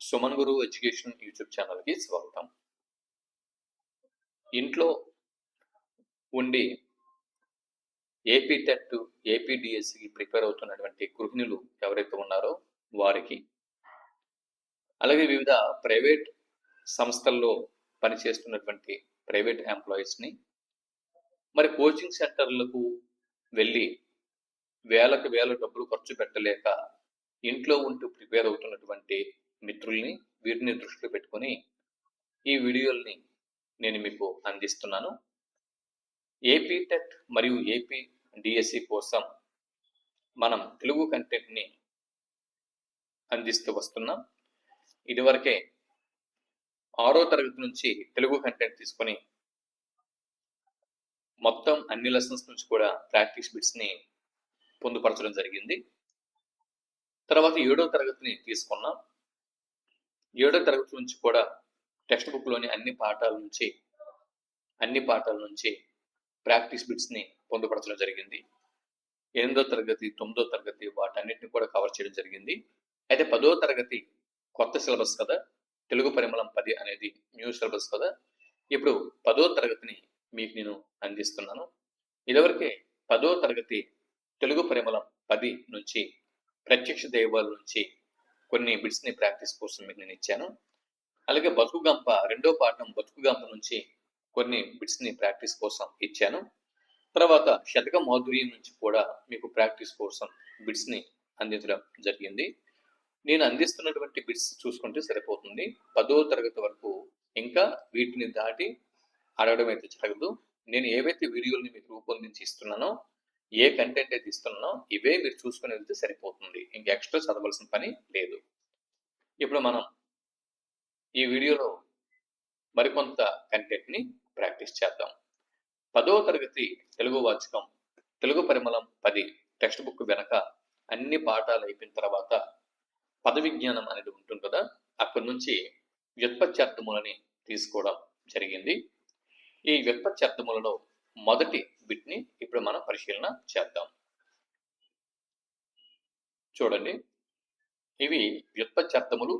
సుమన్ గురు education YouTube ఛానల్కి స్వాగతం. ఇంట్లో ఉండి ఏపీ టెట్, ఏపీ డిఎస్సికి ప్రిపేర్ అవుతున్నటువంటి గృహిణులు ఎవరైతే ఉన్నారో వారికి, అలాగే వివిధ ప్రైవేట్ సంస్థల్లో పనిచేస్తున్నటువంటి ప్రైవేట్ ఎంప్లాయీస్ని, మరి కోచింగ్ సెంటర్లకు వెళ్ళి వేలకు వేల డబ్బులు ఖర్చు పెట్టలేక ఇంట్లో ఉంటూ ప్రిపేర్ అవుతున్నటువంటి మిత్రుల్ని, వీటిని దృష్టిలో పెట్టుకొని ఈ వీడియోల్ని నేను మీకు అందిస్తున్నాను. ఏపీ టెట్ మరియు ఏపీ డిఎస్సి కోసం మనం తెలుగు కంటెంట్ని అందిస్తూ వస్తున్నాం. ఇదివరకే 6వ తరగతి నుంచి తెలుగు కంటెంట్ తీసుకొని మొత్తం అన్ని లెసన్స్ నుంచి కూడా ప్రాక్టీస్ బిట్స్ని పొందుపరచడం జరిగింది. తర్వాత 7వ తరగతిని తీసుకున్నాం. 7వ తరగతి నుంచి కూడా టెక్స్ట్ బుక్లోని అన్ని పాఠాల నుంచి ప్రాక్టీస్ బిట్స్ని పొందుపరచడం జరిగింది. 8వ తరగతి, 9వ తరగతి వాటన్నిటిని కూడా కవర్ చేయడం జరిగింది. అయితే 10వ తరగతి కొత్త సిలబస్ కదా, తెలుగు పరిమళం 10 అనేది న్యూ సిలబస్ కదా, ఇప్పుడు 10వ తరగతిని మీకు నేను అందిస్తున్నాను. ఇదివరకే 10వ తరగతి తెలుగు పరిమళం 10 నుంచి ప్రత్యక్ష దైవాల నుంచి కొన్ని బిట్స్ని ప్రాక్టీస్ కోసం మీకు నేను ఇచ్చాను. అలాగే బతుకుగంప 2వ పాఠం బతుకుగంప నుంచి కొన్ని బిట్స్ని ప్రాక్టీస్ కోసం ఇచ్చాను. తర్వాత శతక మాధుర్యం నుంచి కూడా మీకు ప్రాక్టీస్ కోసం బిట్స్ని అందించడం జరిగింది. నేను అందిస్తున్నటువంటి బిట్స్ చూసుకుంటే సరిపోతుంది. 10వ తరగతి వరకు ఇంకా వీటిని దాటి అడగడం అయితే జరగదు. నేను ఏవైతే వీడియోల్ని మీకు రూపొందించి ఇస్తున్నానో, ఏ కంటెంట్ అయితే ఇస్తున్నానో ఇవే మీరు చూసుకుని వెళ్తే సరిపోతుంది. ఇంకా ఎక్స్ట్రా చదవాల్సిన పని లేదు. ఇప్పుడు మనం ఈ వీడియోలో మరికొంత కంటెంట్ని ప్రాక్టీస్ చేద్దాం. 10వ తరగతి తెలుగు వాచకం తెలుగు పరిమళం 10 టెక్స్ట్ బుక్ వెనక అన్ని పాఠాలు అయిపోయిన తర్వాత పద విజ్ఞానం అనేది ఉంటుంది కదా, అక్కడి నుంచి వ్యుత్పత్త్యార్థములని తీసుకోవడం జరిగింది. ఈ వ్యుత్పత్త్యార్థములలో మొదటి బిట్ని ఇప్పుడు మనం పరిశీలన చేద్దాం. చూడండి, ఇవి వ్యుత్పత్త్యార్థములు,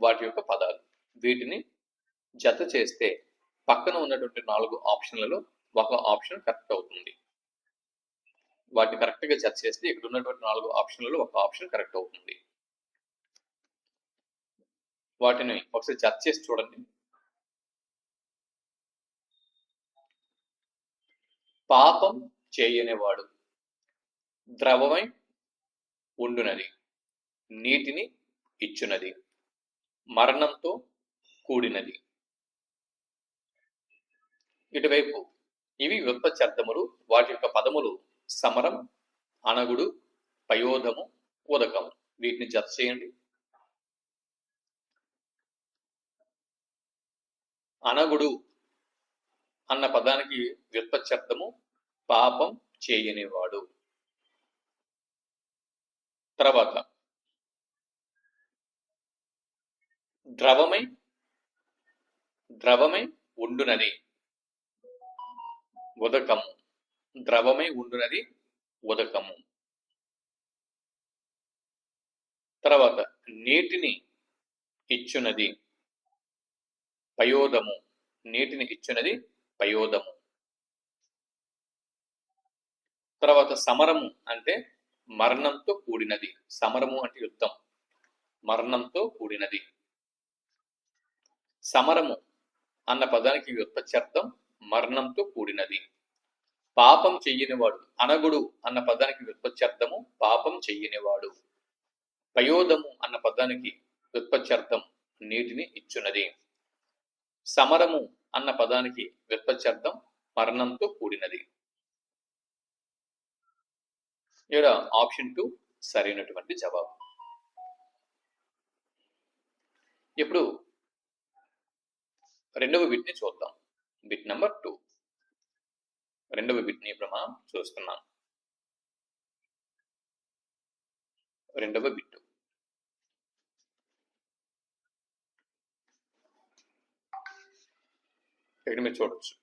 వాటి యొక్క పదాలు. వీటిని జత చేస్తే పక్కన ఉన్నటువంటి 4 ఆప్షన్లలో ఒక ఆప్షన్ కరెక్ట్ అవుతుంది. వాటిని కరెక్ట్గా జత చేస్తే ఇక్కడ ఉన్నటువంటి 4 ఆప్షన్లలో ఒక ఆప్షన్ కరెక్ట్ అవుతుంది. వాటిని ఒకసారి జత చేసి చూడండి. పాపం చేయనివాడు ద్రవమై ఉండునది, నీటిని ఇచ్చునది, మరణంతో కూడినది. ఇటువైపు ఇవి వ్యుత్పత్త్యార్థములు, వాటి యొక్క పదములు సమరం, అనగుడు, పయోధము, ఉదకం. వీటిని జత చేయండి. అనగుడు అన్న పదానికి వ్యుత్పత్త్యార్థము పాపం చేయనివాడు. తర్వాత ద్రవమై ఉండునది ఉదకము. ద్రవమై ఉండునది ఉదకము. తర్వాత నీటిని ఇచ్చునది పయోదము. నీటిని ఇచ్చునది పయోదము. తర్వాత సమరము అంటే మరణంతో కూడినది. సమరము అంటే యుద్ధం, మరణంతో కూడినది. సమరము అన్న పదానికి వ్యుత్పత్త్యార్థం మరణంతో కూడినది. పాపం చెయ్యనివాడు, అనగుడు అన్న పదానికి వ్యుత్పత్త్యార్థము పాపం చెయ్యనివాడు. పయోదము అన్న పదానికి వ్యుత్పత్త్యార్థం నీటిని ఇచ్చునది. సమరము అన్న పదానికి వ్యుత్పత్త్యార్థం మరణంతో కూడినది. ఇక్కడ ఆప్షన్ 2 సరైనటువంటి జవాబు. ఇప్పుడు రెండవ బిట్ని చూద్దాం. Bit number 2. రెండవ బిట్ని ఇప్పుడు మనం చూస్తున్నాం. రెండవ బిట్, ఇక్కడ మీరు చూడవచ్చు.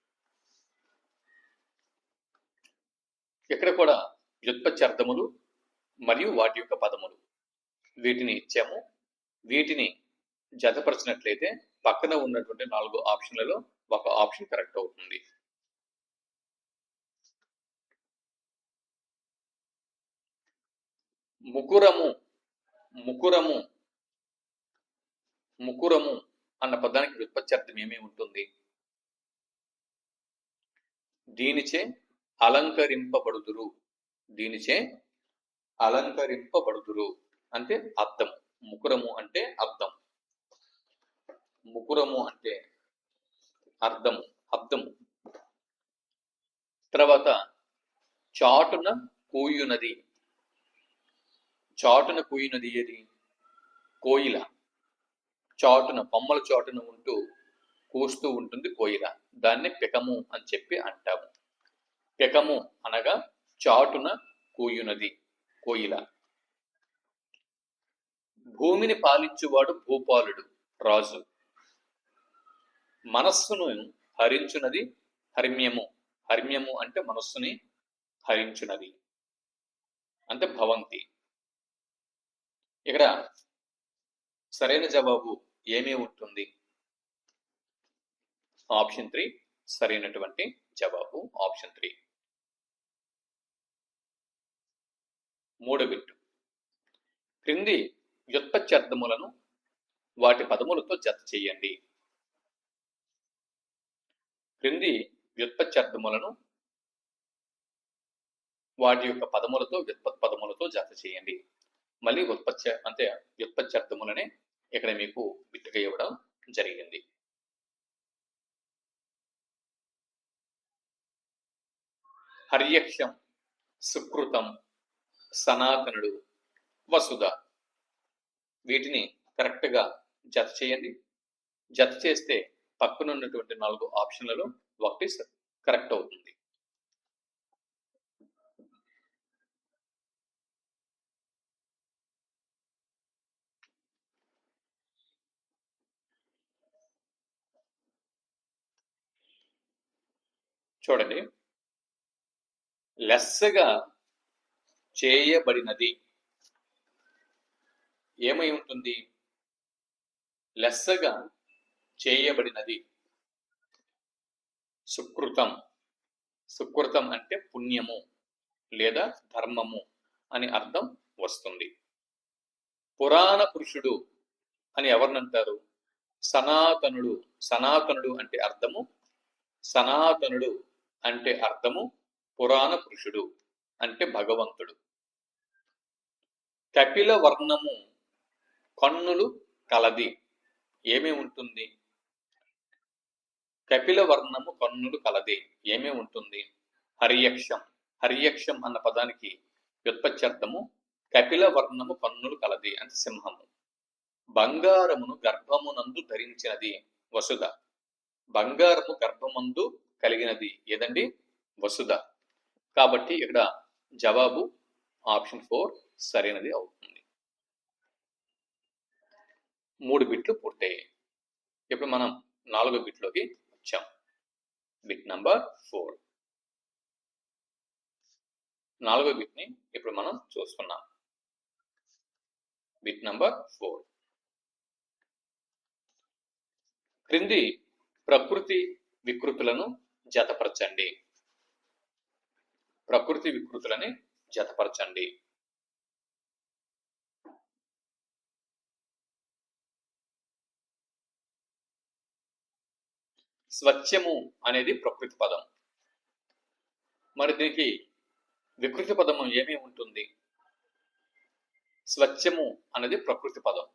ఇక్కడ కూడా వ్యుత్పత్త్యార్థములు మరియు వాటి యొక్క పదములు వీటిని ఇచ్చాము. వీటిని జతపరిచినట్లయితే పక్కన ఉన్నటువంటి 4 ఆప్షన్లలో ఒక ఆప్షన్ కరెక్ట్ అవుతుంది. ముకురము ముకురము ముకురము అన్న పదానికి వ్యుత్పత్త్యర్థం ఏమేమి ఉంటుంది? దీనిచే అలంకరింపబడుదురు. దీనిచే అలంకరింపబడుదురు అంటే అర్థం. ముకురము అంటే అర్థం. ముకురము అంటే అర్థము. అర్థము. తర్వాత చాటున కూయునది. చాటున కూయునది ఏది? కోయిల. చాటున కొమ్మల చాటున ఉంటూ కూస్తూ ఉంటుంది కోయిల. దాన్ని పికము అని చెప్పి అంటాము. పికము అనగా చాటున కూయునది కోయిల. భూమిని పాలించువాడు భూపాలుడు రాజు. మనస్సును హరించునది హర్మ్యము. హర్మ్యము అంటే మనస్సుని హరించునది అంటే భవంతి. ఇక్కడ సరైన జవాబు ఏమీ ఉంటుంది? ఆప్షన్ 3 సరైనటువంటి జవాబు. ఆప్షన్ 3. మూడో బిట్టు. క్రింది వ్యుత్పత్త్యర్థములను వాటి పదములతో జత చేయండి. క్రింది వ్యుత్పత్త్యర్థములను వాటి యొక్క పదములతో వ్యుత్పత్పదములతో జత చేయండి. మళ్ళీ వ్యుత్పత్త్యర్థములనే ఇక్కడ మీకు బిట్టుగా ఇవ్వడం జరిగింది. హర్యక్షం, సుకృతం, సనాతనుడు, వసుధ. వీటిని కరెక్ట్గా జత చేయండి. జత చేస్తే పక్కన ఉన్నటువంటి 4 ఆప్షన్లలో ఒకటి కరెక్ట్ అవుతుంది. చూడండి, లెస్సగా చేయబడినది ఏమై ఉంటుంది? లెస్సగా చేయబడినది సుకృతం. సుకృతం అంటే పుణ్యము లేదా ధర్మము అని అర్థం వస్తుంది. పురాణ పురుషుడు అని ఎవరినంటారు? సనాతనుడు. సనాతనుడు అంటే అర్థము సనాతనుడు అంటే అర్థము పురాణ పురుషుడు అంటే భగవంతుడు. కపిల వర్ణము కన్నులు కలది ఏమే ఉంటుంది? కపిల వర్ణము కన్నులు కలది ఏమే ఉంటుంది? హర్యక్షం. హర్యక్షం అన్న పదానికి వ్యుత్పత్త్యర్థము కపిల వర్ణము కన్నులు కలది అంటే సింహము. బంగారమును గర్భమునందు ధరించినది వసుధ. బంగారము గర్భమందు కలిగినది ఏదండి? వసుధ. కాబట్టి ఇక్కడ జవాబు ఆప్షన్ 4 సరైనది అవుతుంది. 3 బిట్లు పూర్తయ్యాయి. ఇప్పుడు మనం 4వ బిట్లోకి వచ్చాం. Bit number 4. 4వ బిట్ని ఇప్పుడు మనం చూస్తున్నాం. Bit number 4. క్రింది ప్రకృతి వికృతులను జతపరచండి. ప్రకృతి వికృతులని జతపరచండి. స్వచ్ఛము అనేది ప్రకృతి పదం. మరి దీనికి వికృతి పదం ఏమీ ఉంటుంది? స్వచ్ఛము అనేది ప్రకృతి పదం.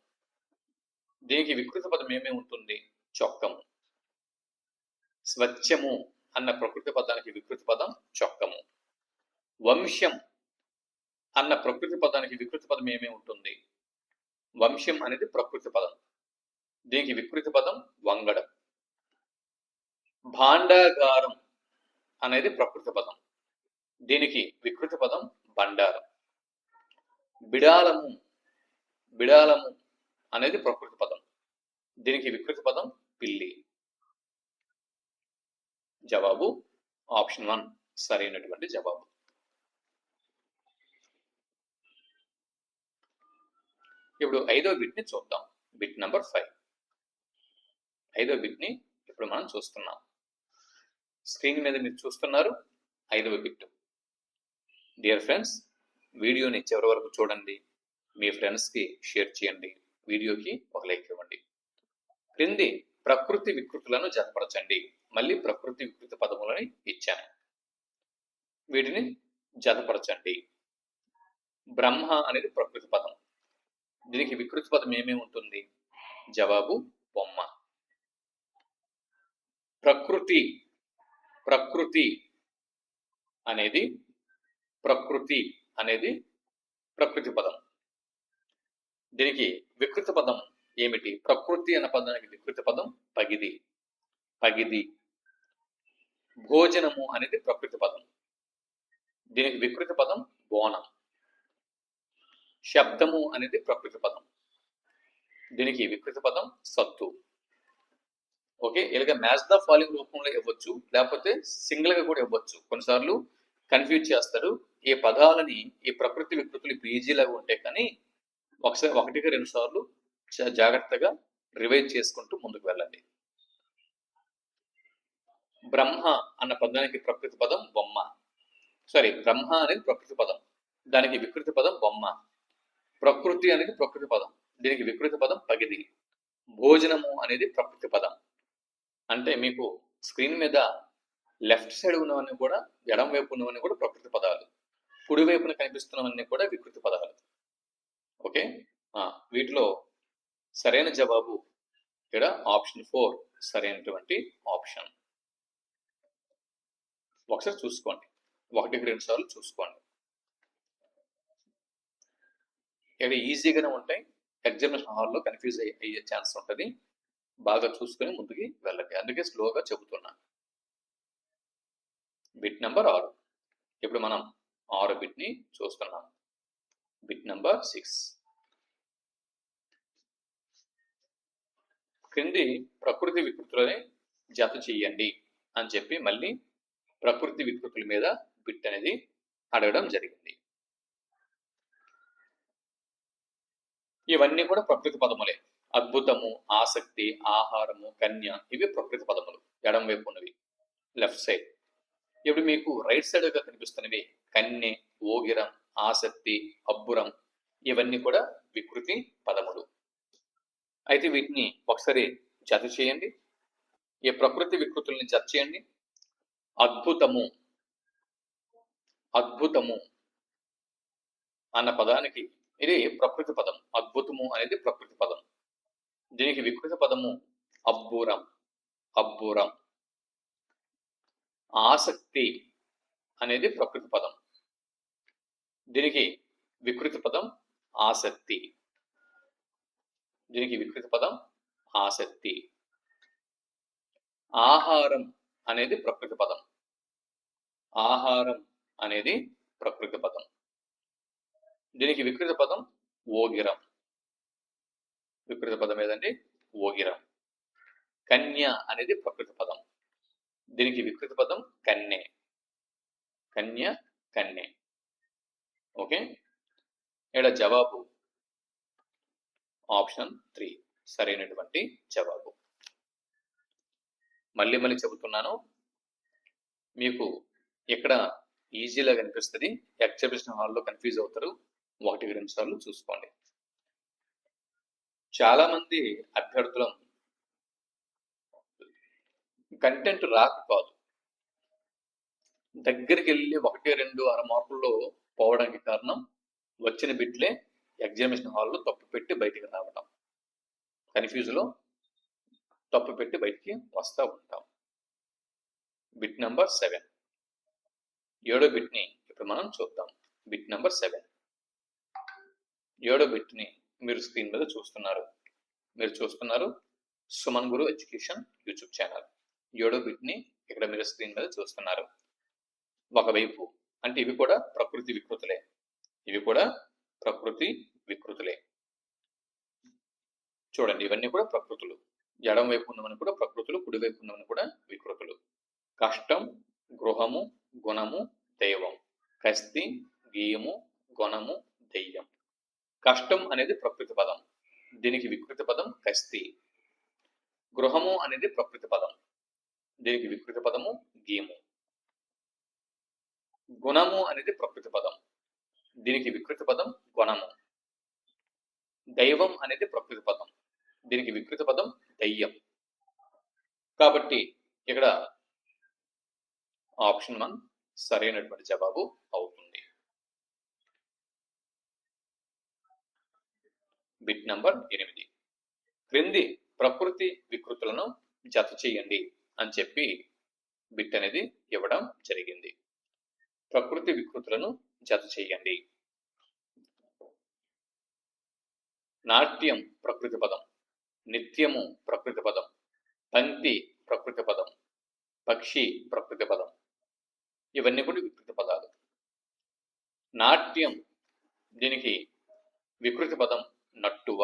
దీనికి వికృతి పదం ఏమీ ఉంటుంది? చొక్కము. స్వచ్ఛము అన్న ప్రకృతి పదానికి వికృతి పదం చొక్కము. వంశం అన్న ప్రకృతి పదానికి వికృతి పదం ఏమీ ఉంటుంది? వంశం అనేది ప్రకృతి పదం. దీనికి వికృతి పదం వంగడం. భాండాగారం అనేది ప్రకృతి పదం. దీనికి వికృతి పదం బండారం. బిడాలము బిడాలము అనేది ప్రకృతి పదం. దీనికి వికృతి పదం పిల్లి. జవాబు ఆప్షన్ 1 సరైనటువంటి జవాబు. ఇప్పుడు 5వ బిట్ని చూద్దాం. Bit number 5. ఐదవ బిట్ని ఇప్పుడు మనం చూస్తున్నాం. స్క్రీన్ మీద మీరు చూస్తున్నారు ఐదవ బిట్. డియర్ ఫ్రెండ్స్, వీడియోని చివరి వరకు చూడండి, మీ ఫ్రెండ్స్కి షేర్ చేయండి, వీడియోకి ఒక లైక్ ఇవ్వండి. క్రింది ప్రకృతి వికృతులను జతపరచండి. మళ్ళీ ప్రకృతి వికృతి పదములని ఇచ్చాను, వీటిని జతపరచండి. బ్రహ్మ అనేది ప్రకృతి పదం, దీనికి వికృతి పదం ఏమేమి ఉంటుంది? జవాబు బొమ్మ. ప్రకృతి ప్రకృతి అనేది ప్రకృతి అనేది ప్రకృతి పదం, దీనికి వికృతి పదం ఏమిటి? ప్రకృతి అన్న పదానికి వికృతి పదం పగిది. పగిది. భోజనము అనేది ప్రకృతి పదం, దీనికి వికృతి పదం బోనం. శబ్దము అనేది ప్రకృతి పదం, దీనికి వికృతి పదం సత్తు. ఓకే, ఇలాగ మ్యాచ్ ద ఫాలోయింగ్ రూపంలో ఇవ్వచ్చు, లేకపోతే సింగిల్ గా కూడా ఇవ్వచ్చు. కొన్నిసార్లు కన్ఫ్యూజ్ చేస్తారు. ఈ పదాలని, ఈ ప్రకృతి వికృతులు ఈజీలాగా ఉంటాయి, కానీ ఒకటికి రెండు సార్లు జాగ్రత్తగా రివైజ్ చేసుకుంటూ ముందుకు వెళ్ళండి. బ్రహ్మ అన్న పదానికి ప్రకృతి పదం బొమ్మ. బ్రహ్మ అనేది ప్రకృతి పదం, దానికి వికృతి పదం బొమ్మ. ప్రకృతి అనేది ప్రకృతి పదం, దీనికి వికృతి పదం పగిది. భోజనము అనేది ప్రకృతి పదం. అంటే మీకు స్క్రీన్ మీద లెఫ్ట్ సైడ్ ఉన్నవన్నీ కూడా, ఎడం వైపు ఉన్నవన్నీ కూడా ప్రకృతి పదాలు, కుడి వైపున కనిపిస్తున్నవన్నీ కూడా వికృతి పదాలు. ఓకే, వీటిలో సరైన జవాబు ఇక్కడ ఆప్షన్ 4 సరైనటువంటి ఆప్షన్. ఒకసారి చూసుకోండి, ఒకటికి రెండు సార్లు చూసుకోండి. ఇక్కడ ఈజీగానే ఉంటాయి, ఎగ్జామినేషన్ హాల్లో కన్ఫ్యూజ్ అయ్యే ఛాన్స్ ఉంటుంది. బాగా చూసుకొని ముందుకి వెళ్ళండి, అందుకే స్లోగా చెబుతున్నా. Bit number 6. ఇప్పుడు మనం 6 బిట్ని చూస్తున్నాం. Bit number 6. క్రింది ప్రకృతి వికృతులని జత చెయ్యండి అని చెప్పి మళ్ళీ ప్రకృతి వికృతుల మీద బిట్ అనేది అడగడం జరిగింది. ఇవన్నీ కూడా ప్రకృతి పదములే. అద్భుతము, ఆసక్తి, ఆహారము, కన్య, ఇవి ప్రకృతి పదములు, ఎడం వైపు ఉన్నవి, లెఫ్ట్ సైడ్. ఇప్పుడు మీకు రైట్ సైడ్ గా కనిపిస్తున్నవి కన్యె, ఓగిరం, ఆసక్తి, అబ్బురం, ఇవన్నీ కూడా వికృతి పదములు. అయితే వీటిని ఒకసారి జత చేయండి. ఈ ప్రకృతి వికృతుల్ని జత చేయండి. అద్భుతము, అద్భుతము అన్న పదానికి ఇది ప్రకృతి పదం. అద్భుతము అనేది ప్రకృతి పదం, దీనికి వికృతి పదము అబ్బురం. అబ్బురం. ఆసక్తి అనేది ప్రకృతి పదం, దీనికి వికృతి పదం ఆసక్తి. దీనికి వికృతి పదం ఆసక్తి. ఆహారం అనేది ప్రకృతి పదం. ఆహారం అనేది ప్రకృతి పదం, దీనికి వికృతి పదం ఓగిరం. వికృతి పదం ఏదండి? ఓగిరం. కన్య అనేది ప్రకృతి పదం, దీనికి వికృతి పదం కన్యె. కన్య, కన్యె. ఓకే, ఇక్కడ జవాబు ఆప్షన్ 3 సరైనటువంటి జవాబు. మళ్ళీ చెబుతున్నాను, మీకు ఇక్కడ ఈజీగా కనిపిస్తుంది, ఎగ్జామినేషన్ హాల్లో కన్ఫ్యూజ్ అవుతారు. ఒకటికి రెండు సార్లు చూసుకోండి. చాలా మంది అభ్యర్థులం కంటెంట్ రాక కాదు, దగ్గరికి వెళ్ళి 1-2 అర మార్కుల్లో పోవడానికి కారణం వచ్చిన బిట్లే ఎగ్జామినేషన్ హాల్లో తప్పు పెట్టి బయటికి రావడం, కన్ఫ్యూజ్లో తప్పు పెట్టి బయటికి వస్తూ ఉంటాం. బిట్ నెంబర్ 7, 7వ బిట్ని ఇప్పుడు మనం చూద్దాం. బిట్ నెంబర్ 7, 7వ బిట్ని మీరు స్క్రీన్ మీద చూస్తున్నారు. సుమన్ గురు ఎడ్యుకేషన్ యూట్యూబ్ ఛానల్. 7వ బిట్ని ఇక్కడ మీరు స్క్రీన్ మీద చూస్తున్నారు. ఒకవైపు అంటే ఇవి కూడా ప్రకృతి వికృతులే, చూడండి, ఇవన్నీ కూడా ప్రకృతులు. ఎడం వైపు ఉన్నవన్నీ కూడా ప్రకృతులు, కుడి వైపు ఉన్నవన్నీ కూడా వికృతులు. కష్టం, గృహము, గుణము, దైవం. కస్తి, గీయము, గుణము, దెయ్యం. కష్టం అనేది ప్రకృతి పదం, దీనికి వికృతి పదం కస్తి. గృహము అనేది ప్రకృతి పదం, దీనికి వికృతి పదము గీము. గుణము అనేది ప్రకృతి పదం, దీనికి వికృతి పదం గుణము. దైవం అనేది ప్రకృతి పదం, దీనికి వికృతి పదం దయ్యం. కాబట్టి ఇక్కడ ఆప్షన్ 1 సరైనటువంటి జవాబు అవుతుంది. Bit number 8. క్రింది ప్రకృతి వికృతులను జత చేయండి అని చెప్పి బిట్ అనేది ఇవ్వడం జరిగింది. ప్రకృతి వికృతులను జత చేయండి. నాట్యం ప్రకృతి పదం, నిత్యము ప్రకృతి పదం, పంక్తి ప్రకృతి పదం, పక్షి ప్రకృతి పదం. ఇవన్నీ కూడా వికృతి పదాలు. నాట్యం, దీనికి వికృతి పదం నట్టువ.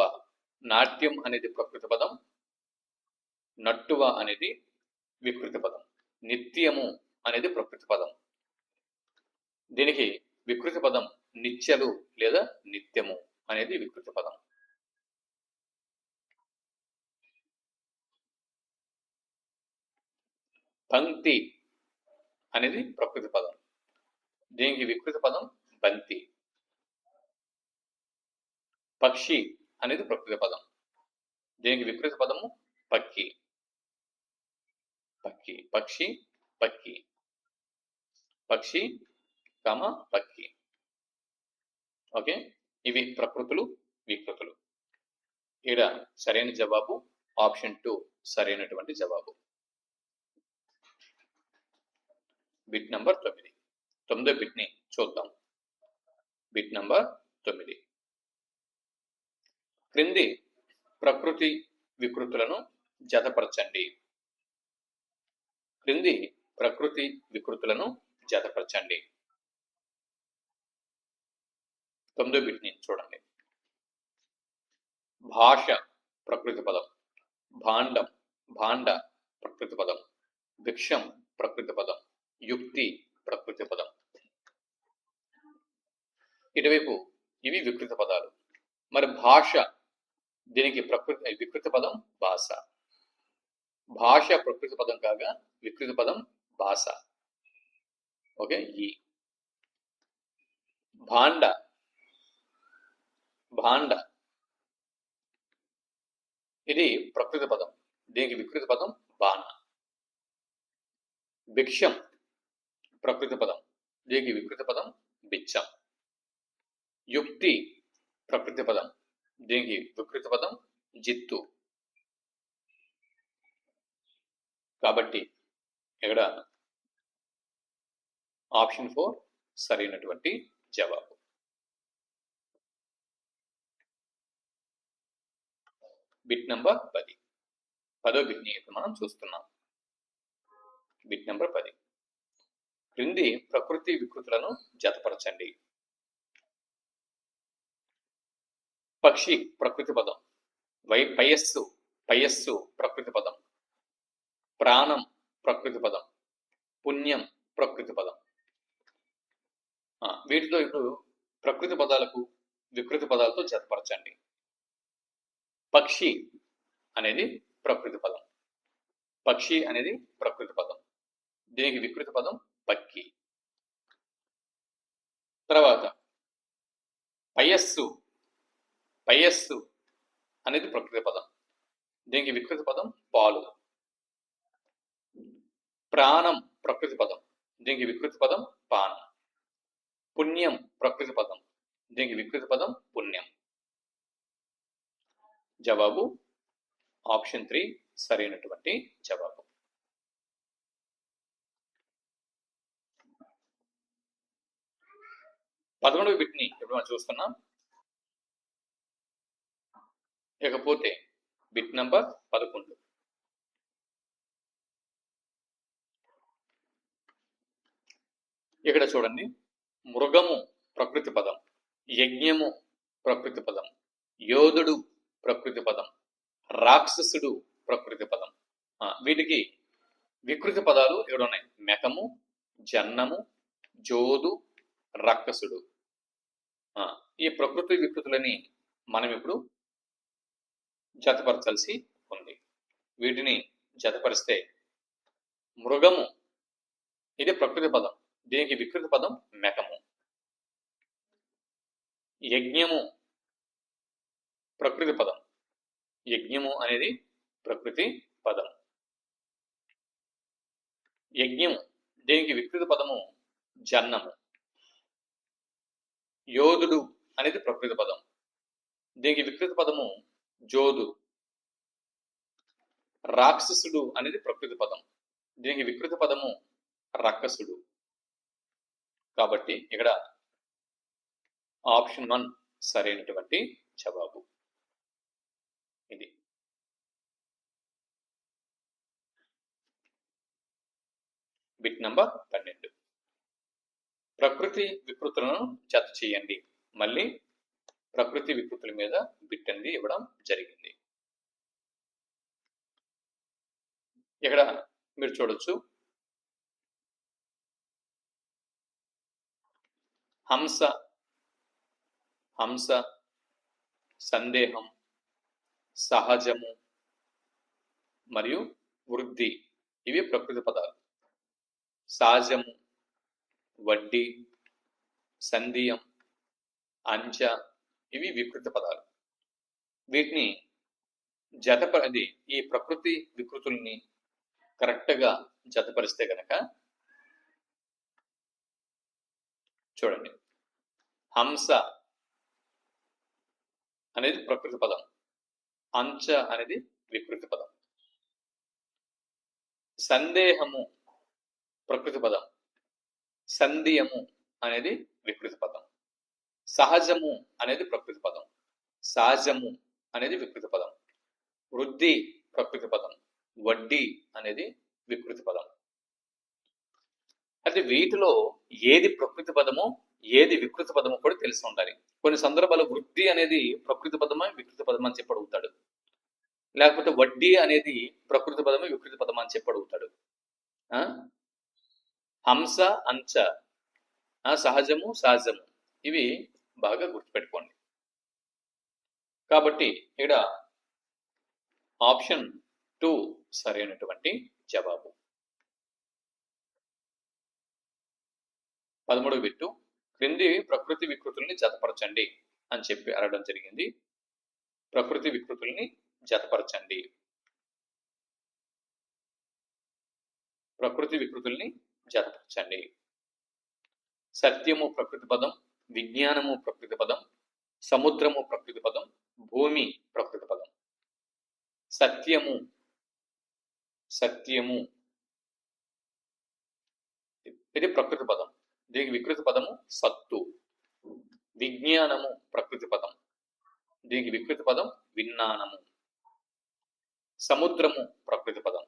నాట్యం అనేది ప్రకృతి పదం, నట్టువ అనేది వికృతి పదం. నిత్యము అనేది ప్రకృతి పదం, దీనికి వికృతి పదం నిత్యలు లేదా నిత్యము అనేది వికృతి పదం. పంక్తి అనేది ప్రకృతి పదం, దీనికి వికృతి పదం బంతి. పక్షి అనేది ప్రకృతి పదం, దీనికి వికృతి పదము పక్కి. పక్షి పక్షి పక్కి, పక్షి కామ పక్కి. ఓకే, ఇవి ప్రకృతులు వికృతులు. ఇక్కడ సరైన జవాబు ఆప్షన్ 2 సరైనటువంటి జవాబు. Bit number 9. 9వ బిట్ ని చూద్దాం. Bit number 9. క్రింది ప్రకృతి వికృతులను జతపరచండి. క్రింది ప్రకృతి వికృతులను జతపరచండి. 9వ బిట్ ని చూడండి. భాష ప్రకృతి పదం, భాండం భాండ ప్రకృతి పదం, భిక్షం ప్రకృతి పదం, యుక్తి ప్రకృతి పదం. ఇటువైపు ఇవి వికృతి పదాలు. మరి భాష, దీనికి ప్రకృతి వికృతి పదం భాష. భాష ప్రకృతి పదం కాగా వికృతి పదం భాష. ఓకే, ఈ భాండ భాండ ఇది ప్రకృతి పదం, దీనికి వికృతి పదం బాణ. భిక్షం ప్రకృతి పదం, దీనికి వికృతి పదం బిచ్చం. యుక్తి ప్రకృతి పదం, దీనికి వికృతి పదం జిత్తు. కాబట్టి ఇక్కడ ఆప్షన్ 4 సరైనటువంటి జవాబు. Bit number 10. 10వ బిట్ ని ఇప్పుడు మనం చూస్తున్నాం. Bit number 10. క్రింది ప్రకృతి వికృతులను జతపరచండి. పక్షి ప్రకృతి పదం, పయస్సు పయస్సు ప్రకృతి పదం, ప్రాణం ప్రకృతి పదం, పుణ్యం ప్రకృతి పదం. వీటితో ఇప్పుడు ప్రకృతి పదాలకు వికృతి పదాలతో జతపరచండి. పక్షి అనేది ప్రకృతి పదం, పక్షి అనేది ప్రకృతి పదం, దీనికి వికృతి పదం పక్కి. తర్వాత పయస్సు, పయస్సు అనేది ప్రకృతి పదం, దీనికి వికృతి పదం పాలు. ప్రాణం ప్రకృతి పదం, దీనికి వికృతి పదం పానం. పుణ్యం ప్రకృతి పదం, దీనికి వికృతి పదం పుణ్యం. జవాబు ఆప్షన్ 3 సరైనటువంటి జవాబు. పదకొండవ బిట్ ని ఇప్పుడు మనం చూస్తున్నాం. ఇకపోతే బిట్ నంబర్ 11. ఇక్కడ చూడండి, మృగము ప్రకృతి పదం, యజ్ఞము ప్రకృతి పదం, యోధుడు ప్రకృతి పదం, రాక్షసుడు ప్రకృతి పదం. వీటికి వికృతి పదాలు ఇక్కడ ఉన్నాయి. మెకము, జన్నము, జోదు, రాక్షసుడు. ఈ ప్రకృతి వికృతులని మనం ఇప్పుడు జతపరచాల్సి ఉంది. వీటిని జతపరిస్తే మృగము, ఇది ప్రకృతి పదం, దీనికి వికృతి పదం మెకము. యజ్ఞము ప్రకృతి పదం, యజ్ఞము అనేది ప్రకృతి పదం. యజ్ఞము, దీనికి వికృతి పదము జన్నము. యోధుడు అనేది ప్రకృతి పదం, దీనికి వికృతి పదము జోదు. రాక్షసుడు అనేది ప్రకృతి పదం, దీనికి వికృతి పదము రక్కసుడు. కాబట్టి ఇక్కడ ఆప్షన్ 1 సరైనటువంటి జవాబు. ఇది బిట్ నంబర్ 12. ప్రకృతి వికృతులను జత చేయండి. మళ్ళీ ప్రకృతి వికృతుల మీద బిట్ అనేది ఇవ్వడం జరిగింది. ఇక్కడ మీరు చూడొచ్చు, హంస, హంస, సందేహం, సహజము మరియు వృద్ధి, ఇవి ప్రకృతి పదాలు. సహజము, వడ్డీ, సంధియం, అంచ, ఇవి వికృతి పదాలు. వీటిని జతపరి ఈ ప్రకృతి వికృతుల్ని కరెక్ట్గా జతపరిస్తే గనక చూడండి, హంస అనేది ప్రకృతి పదం, అంచ అనేది వికృతి పదం. సందేహము ప్రకృతి పదం, సంధియము అనేది వికృతి పదం. సహజము అనేది ప్రకృతి పదం, సహజము అనేది వికృతి పదం. వృద్ధి ప్రకృతి పదం, వడ్డీ అనేది వికృతి పదం. అయితే వీటిలో ఏది ప్రకృతి పదమో ఏది వికృతి పదమో కూడా తెలిసి ఉండాలి. కొన్ని సందర్భాల్లో వృద్ధి అనేది ప్రకృతి పదమా వికృతి పదమా అని చెప్పి అడుగుతాడు, లేకపోతే వడ్డీ అనేది ప్రకృతి పదమా వికృతి పదమా అని చెప్పి అడుగుతాడు. హంస, అంచ, సహజము, సహజము, ఇవి బాగా గుర్తుపెట్టుకోండి. కాబట్టి ఇక్కడ ఆప్షన్ 2 సరైనటువంటి జవాబు. 13వ బిట్టు, క్రింది ప్రకృతి వికృతుల్ని జతపరచండి అని చెప్పి అడగడం జరిగింది. ప్రకృతి వికృతుల్ని జతపరచండి. ప్రకృతి వికృతుల్ని జతపరచండి. సత్యము ప్రకృతి పదం, విజ్ఞానము ప్రకృతి పదం, సముద్రము ప్రకృతి పదం, భూమి ప్రకృతి పదం. సత్యము, సత్యము ఇది ప్రకృతి పదం, దీనికి వికృతి పదము సత్తు. విజ్ఞానము ప్రకృతి పదం, దీనికి వికృతి పదం విజ్ఞానము. సముద్రము ప్రకృతి పదం,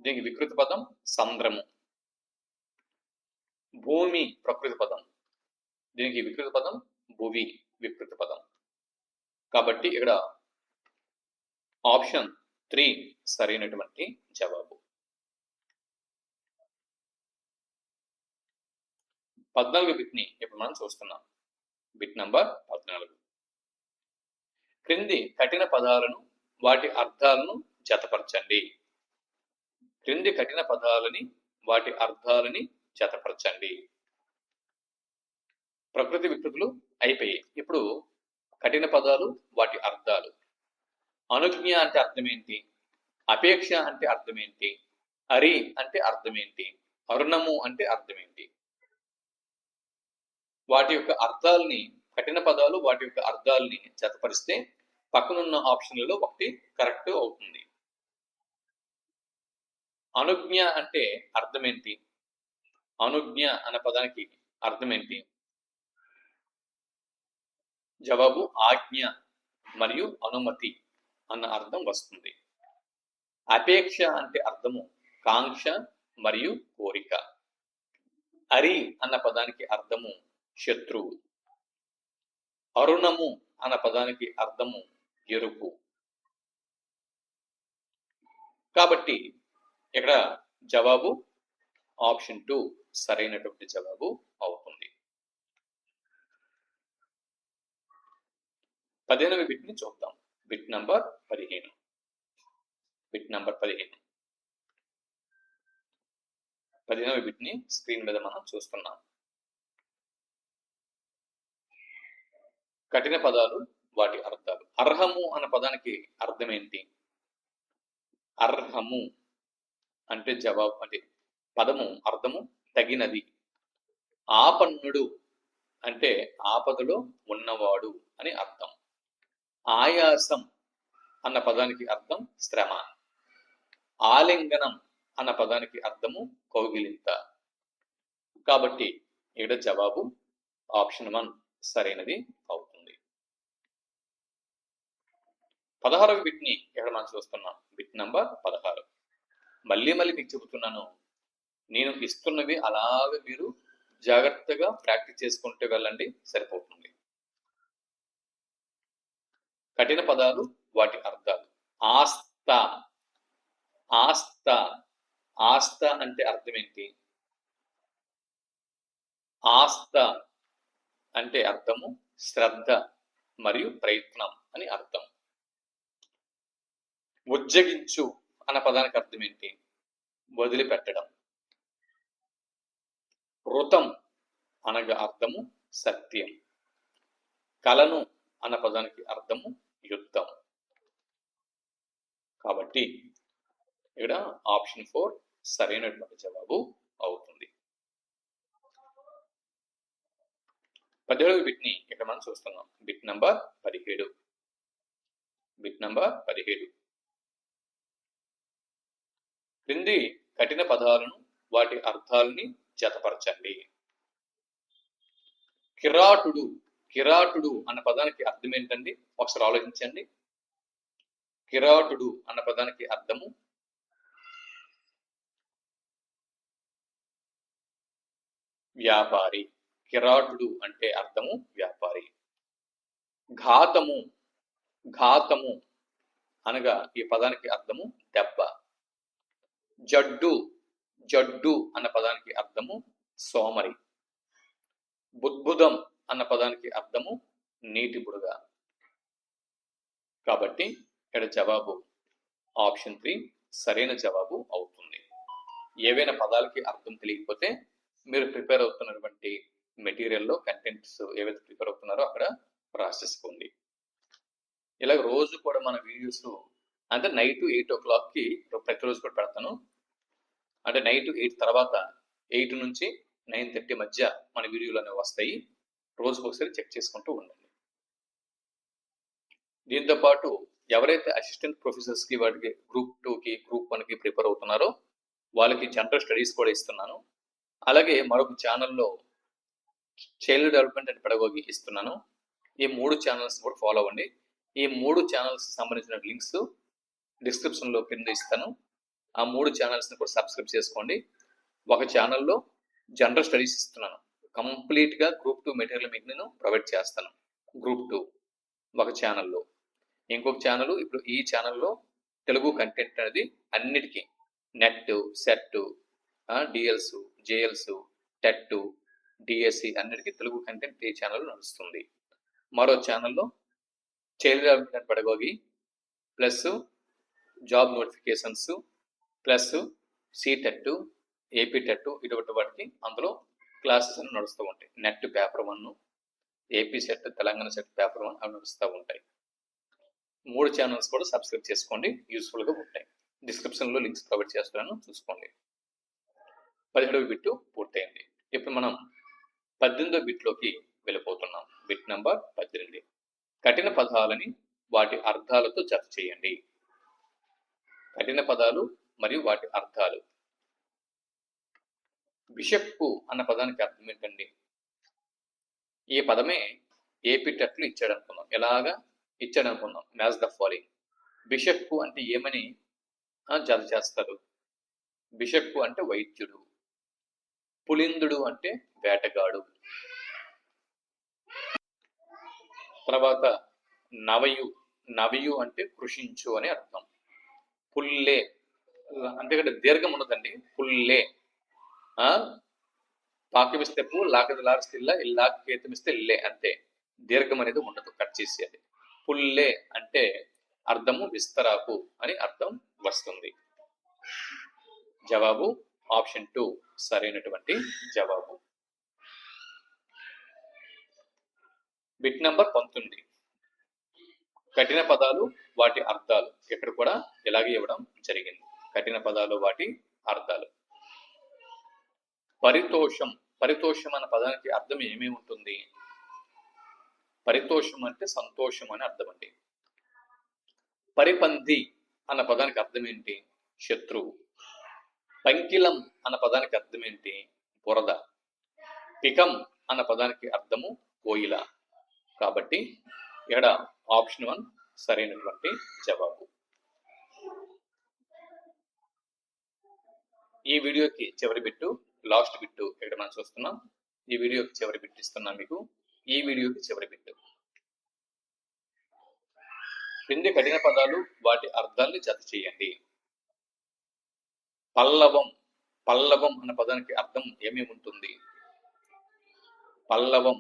దీనికి వికృతి పదం సంద్రము. భూమి ప్రకృతి పదం, దీనికి వికృతి పదం భువి, వికృతి పదం. కాబట్టి ఇక్కడ ఆప్షన్ 3 సరైనటువంటి జవాబు. 14 బిట్ని ఇప్పుడు మనం చూస్తున్నాం. Bit number 14. క్రింది కఠిన పదాలను వాటి అర్థాలను జతపరచండి. క్రింది కఠిన పదాలని వాటి అర్థాలని జతపరచండి. ప్రకృతి వికృతులు అయిపోయాయి. ఇప్పుడు కఠిన పదాలు, వాటి అర్థాలు. అనుజ్ఞ అంటే అర్థం ఏంటి? అపేక్ష అంటే అర్థం ఏంటి? అరి అంటే అర్థం ఏంటి? అరుణము అంటే అర్థం ఏంటి? వాటి యొక్క అర్థాలని, కఠిన పదాలు వాటి యొక్క అర్థాలని జతపరిస్తే పక్కనున్న ఆప్షన్లలో ఒకటి కరెక్ట్ అవుతుంది. అనుజ్ఞ అంటే అర్థం ఏంటి? అనుజ్ఞ అన్న పదానికి అర్థం ఏంటి? జవాబు ఆజ్ఞ మరియు అనుమతి అన్న అర్థం వస్తుంది. అపేక్ష అంటే అర్థము కాంక్ష మరియు కోరిక. అరి అన్న పదానికి అర్థము శత్రువు. అరుణము అన్న పదానికి అర్థము ఎరుపు. కాబట్టి ఇక్కడ జవాబు ఆప్షన్ 2 సరైనటువంటి జవాబు అవుతుంది. 15వ బిట్ని చూద్దాం. Bit number 15. Bit number 15. 15వ బిట్ని స్క్రీన్ మీద మనం చూస్తున్నాం. కఠిన పదాలు, వాటి అర్థాలు. అర్హము అన్న పదానికి అర్థం ఏంటి? అర్హము అంటే జవాబు, అంటే పదము అర్థము తగినది. ఆపన్నుడు అంటే ఆపదలో ఉన్నవాడు అని అర్థం. ఆయాసం అన్న పదానికి అర్థం శ్రమ. ఆలింగనం అన్న పదానికి అర్థము కౌగిలింత. కాబట్టి ఇక్కడ జవాబు ఆప్షన్ 1 సరైనది అవుతుంది. 16వ బిట్ని ఇక్కడ మనం చూస్తున్నాం. Bit number 16. మళ్ళీ మీకు చెబుతున్నాను, నేను ఇస్తున్నవి అలాగే మీరు జాగ్రత్తగా ప్రాక్టీస్ చేసుకుంటూ వెళ్ళండి, సరిపోతుంది. కఠిన పదాలు, వాటి అర్థాలు. ఆస్త. ఆస్త ఆస్త అంటే అర్థం ఏంటి? ఆస్త అంటే అర్థము శ్రద్ధ మరియు ప్రయత్నం అని అర్థం. ఉజ్జగించు అన్న పదానికి అర్థం ఏంటి? వదిలిపెట్టడం. ఋతం అనగా అర్థము సత్యం. కలను అన్న పదానికి అర్థము యుద్ధం. కాబట్టి ఇక్కడ ఆప్షన్ 4 సరైనటువంటి జవాబు అవుతుంది. 17వ బిట్ని ఇక్కడ మనం చూస్తున్నాం. Bit number 17. Bit number 17. క్రింది కఠిన పదాలను, వాటి అర్థాలని జతపరచండి. కిరాటుడు. కిరాటుడు అన్న పదానికి అర్థం ఏంటండి? ఒకసారి ఆలోచించండి. కిరాటుడు అన్న పదానికి అర్థము వ్యాపారి. కిరాటుడు అంటే అర్థము వ్యాపారి. ఘాతము. ఘాతము అనగా ఈ పదానికి అర్థము దెబ్బ. జడ్డు. జడ్డు అన్న పదానికి అర్థము సోమరి. బుద్భుదం అన్న పదానికి అర్థము నీటి బుడగ. కాబట్టి ఇక్కడ జవాబు ఆప్షన్ 3 సరైన జవాబు అవుతుంది. ఏవైనా పదాలకి అర్థం తెలియకపోతే మీరు ప్రిపేర్ అవుతున్నటువంటి మెటీరియల్లో కంటెంట్స్ ఏవైతే ప్రిపేర్ అవుతున్నారో అక్కడ రాసేసుకోండి. ఇలా రోజు కూడా మన వీడియోస్ అంటే నైట్ 8 o'clockకి ప్రతిరోజు కూడా పెడతాను. అంటే నైట్ 8 తర్వాత 8 నుంచి 9:30 మధ్య మన వీడియోలు అనేవి వస్తాయి. రోజుకు ఒకసారి చెక్ చేసుకుంటూ ఉండండి. దీంతో పాటు ఎవరైతే అసిస్టెంట్ ప్రొఫెసర్స్కి, వాటికి గ్రూప్ 2కి, గ్రూప్ 1కి ప్రిపేర్ అవుతున్నారో వాళ్ళకి జనరల్ స్టడీస్ కూడా ఇస్తున్నాను. అలాగే మరొక ఛానల్లో చైల్డ్ డెవలప్మెంట్ అండ్ పెడగోగి ఇస్తున్నాను. ఈ 3 ఛానల్స్ కూడా ఫాలో అవ్వండి. ఈ 3 ఛానల్స్ సంబంధించిన లింక్స్ డిస్క్రిప్షన్లో కింద ఇస్తాను. ఆ 3 ఛానల్స్ని కూడా సబ్స్క్రైబ్ చేసుకోండి. ఒక ఛానల్లో జనరల్ స్టడీస్ ఇస్తున్నాను. కంప్లీట్గా గ్రూప్ 2 మెటీరియల్ మీకు నేను ప్రొవైడ్ చేస్తాను. గ్రూప్ 2 ఒక ఛానల్లో. ఇంకొక ఛానల్, ఇప్పుడు ఈ ఛానల్లో తెలుగు కంటెంట్ అనేది అన్నిటికీ net, set, DLs, JLs, TET, DSC అన్నిటికీ తెలుగు కంటెంట్ ఈ ఛానల్ నడుస్తుంది. మరో ఛానల్లో child development pedagogy plus job notifications plus CTET, AP TET ఇటువంటి వాటికి అందులో క్లాసెస్ అన్ని నడుస్తూ ఉంటాయి. Net paper 1, AP set, Telangana set paper 1 అవి నడుస్తూ ఉంటాయి. 3 ఛానల్స్ కూడా సబ్స్క్రైబ్ చేసుకోండి, యూస్ఫుల్గా ఉంటాయి. డిస్క్రిప్షన్లో లింక్స్ ప్రొవైడ్ చేస్తున్నాను, చూసుకోండి. 17వ బిట్ పూర్తయింది. ఇప్పుడు మనం 18వ బిట్లోకి వెళ్ళిపోతున్నాం. Bit number 18. కఠిన పదాలని వాటి అర్థాలతో జత చేయండి. కఠిన పదాలు మరియు వాటి అర్థాలు. బిషప్పు అన్న పదానికి అర్థం ఏంటండి? ఈ పదమే ఏపీ టెట్లు ఇచ్చాడు అనుకుందాం. ఎలాగా ఇచ్చాడు అనుకుందాం. Match the following. బిషప్పు అంటే ఏమని జత చేస్తారు? బిషప్పు అంటే వైద్యుడు. పులిందుడు అంటే వేటగాడు. తర్వాత నవయు. నవయు అంటే కృషించు అని అర్థం. పుల్లే అంటే ఇక్కడ దీర్ఘం ఉండదండి. పుల్లే. పాకిమిస్తే పువ్వు, లాకదలారిస్తే ఇల్ల, ఇల్లాకేతమిస్తే ఇల్లే, అంతే. దీర్ఘం అనేది ఉండదు, కట్ చేసేది. పుల్లే అంటే అర్థము విస్తరాకు అని అర్థం వస్తుంది. జవాబు ఆప్షన్ 2 సరైనటువంటి జవాబు. Bit number 19. కఠిన పదాలు వాటి అర్థాలు. ఇక్కడ కూడా ఇలాగే ఇవ్వడం జరిగింది. కఠిన పదాలు వాటి అర్థాలు. పరితోషం. పరితోషం అన్న పదానికి అర్థం ఏమేమి ఉంటుంది? పరితోషం అంటే సంతోషం అని అర్థం అండి. పరిపంది అన్న పదానికి అర్థం ఏంటి? శత్రువు. పంకిలం అన్న పదానికి అర్థం ఏంటి? బురద. పికం అన్న పదానికి అర్థము కోయిల. కాబట్టి ఇక్కడ ఆప్షన్ 1 సరైనటువంటి జవాబు. ఈ వీడియోకి చివరి బిట్టు, లాస్ట్ బిట్టు ఇక్కడ మనం చూస్తున్నాం. ఈ వీడియోకి చివరి బిట్ ఇస్తున్నాం మీకు. ఈ వీడియోకి చివరి బిట్టు. క్రింది కఠిన పదాలు వాటి అర్థాన్ని జత చేయండి. పల్లవం. పల్లవం అన్న పదానికి అర్థం ఏమేమి ఉంటుంది? పల్లవం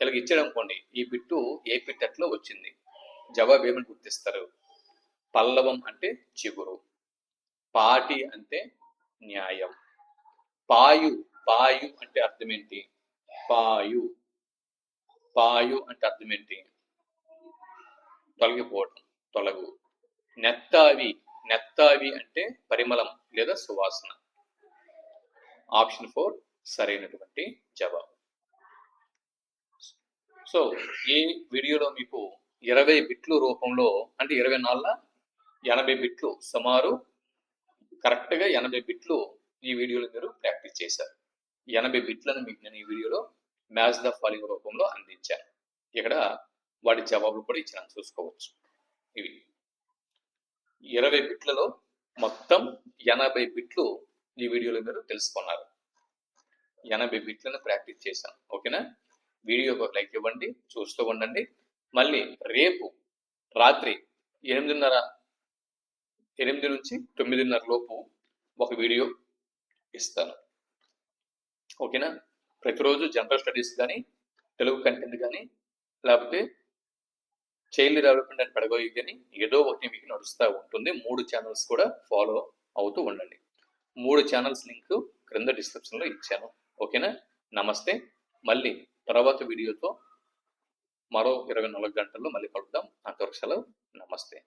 ఇలాగ ఇచ్చాడు అనుకోండి, ఈ బిట్టు ఏ పిట్టట్లో వచ్చింది, జవాబు ఏమని గుర్తిస్తారు? పల్లవం అంటే చిగురు. పాటి అంటే న్యాయం. పాయు. పాయు అంటే అర్థం ఏంటి? పాయు. పాయు అంటే అర్థం ఏంటి? తొలగిపోవటం, తొలగు. నెత్తావి. నెత్తావి అంటే పరిమళం లేదా సువాసన. ఆప్షన్ 4 సరైనటువంటి జవాబు. సో ఈ వీడియోలో మీకు 20 బిట్లు రూపంలో, అంటే 24 80 బిట్లు, సుమారు కరెక్ట్గా 80 బిట్లు ఈ వీడియోలో మీరు ప్రాక్టీస్ చేశారు. 80 బిట్లను మీకు నేను ఈ వీడియోలో మ్యాచ్ ద ఫాలోయింగ్ రూపంలో అందించాను. ఇక్కడ వాటి జవాబులు కూడా ఇచ్చినాను, చూసుకోవచ్చు. ఇవి 20 బిట్లలో మొత్తం 80 బిట్లు ఈ వీడియోలో మీరు తెలుసుకున్నారు. 80 బిట్లను ప్రాక్టీస్ చేశాను. ఓకేనా? వీడియోకి ఒక లైక్ ఇవ్వండి, చూస్తూ ఉండండి. మళ్ళీ రేపు రాత్రి 8 నుంచి 9:30 లోపు ఒక వీడియో ఇస్తాను. ఓకేనా? ప్రతిరోజు జనరల్ స్టడీస్ కానీ, తెలుగు కంటెంట్ కానీ, లేకపోతే చైల్డ్ డెవలప్మెంట్ అండ్ పెడగోగి కానీ ఏదో ఒకటి మీకు నడుస్తూ ఉంటుంది. 3 ఛానల్స్ కూడా ఫాలో అవుతూ ఉండండి. 3 ఛానల్స్ లింక్ క్రింద డిస్క్రిప్షన్లో ఇచ్చాను. ఓకేనా? నమస్తే. మళ్ళీ తర్వాత వీడియోతో మరో 24 గంటల్లో మళ్ళీ కలుద్దాం. అంతవరకు సెలవు. నమస్తే.